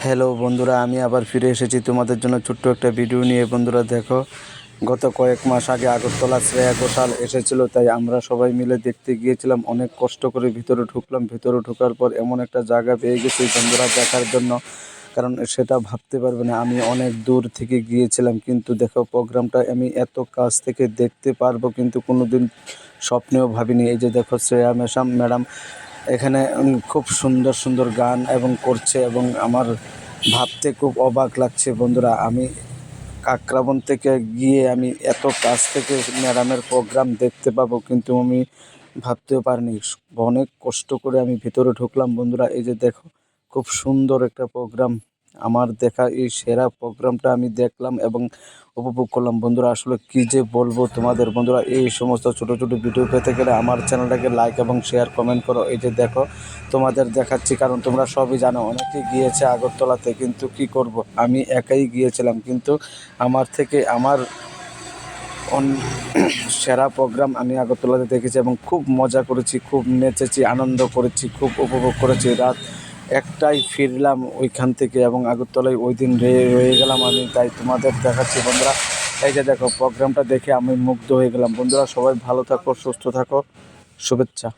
Hello বন্ধুরা, আমি আবার ফিরে এসেছি তোমাদের জন্য ছোট্ট একটা ভিডিও নিয়ে। বন্ধুরা দেখো, গত কয়েক মাস আগে আগরতলা শ্রেয়া ঘোষাল এসেছিল, তাই আমরা সবাই মিলে দেখতে গিয়েছিলাম। অনেক কষ্ট করে ভিতরে ঢুকলাম। ভিতরে ঢোকার পর এমন একটা জায়গা পেয়ে গেছি বন্ধুরা দেখার জন্য, কারণ সেটা ভাবতে পারবে না। আমি অনেক দূর থেকে গিয়েছিলাম, কিন্তু দেখো প্রোগ্রামটা আমি এত কাছ থেকে দেখতে পারবো কিন্তু কোনো দিন স্বপ্নেও ভাবিনি। এই যে দেখো শ্রেয়া ম্যাডাম এখানে খুব সুন্দর সুন্দর গান এবং করছে, এবং আমার ভাবতে খুব অবাক লাগছে বন্ধুরা। আমি কাকরাবন থেকে গিয়ে আমি এত কাছ থেকে ম্যাডামের প্রোগ্রাম দেখতে পাবো কিন্তু আমি ভাবতেও পারিনি। অনেক কষ্ট করে আমি ভিতরে ঢুকলাম বন্ধুরা। এই যে দেখো, খুব সুন্দর একটা প্রোগ্রাম। আমার দেখা এই সেরা প্রোগ্রামটা আমি দেখলাম এবং উপভোগ করলাম বন্ধুরা। আসলে কী যে বলবো তোমাদের বন্ধুরা, এই সমস্ত ছোটো ছোটো ভিডিও পেতে গেলে আমার চ্যানেলটাকে লাইক এবং শেয়ার কমেন্ট করো। এই যে দেখো, তোমাদের দেখাচ্ছি, কারণ তোমরা সবই জানো অনেকেই গিয়েছে আগরতলাতে, কিন্তু কি করব, আমি একাই গিয়েছিলাম। কিন্তু আমার থেকে আমার সেরা প্রোগ্রাম আমি আগরতলাতে দেখেছি এবং খুব মজা করেছি, খুব নেচেছি, আনন্দ করেছি, খুব উপভোগ করেছি। রাত 1টায় ফিরলাম ওইখান থেকে এবং আগরতলায় ওই দিন রয়ে গেলাম আমি। তাই তোমাদের দেখাচ্ছি বন্ধুরা। এই যে দেখো, প্রোগ্রামটা দেখে আমি মুগ্ধ হয়ে গেলাম বন্ধুরা। সবাই ভালো থাকো, সুস্থ থাকো, শুভেচ্ছা।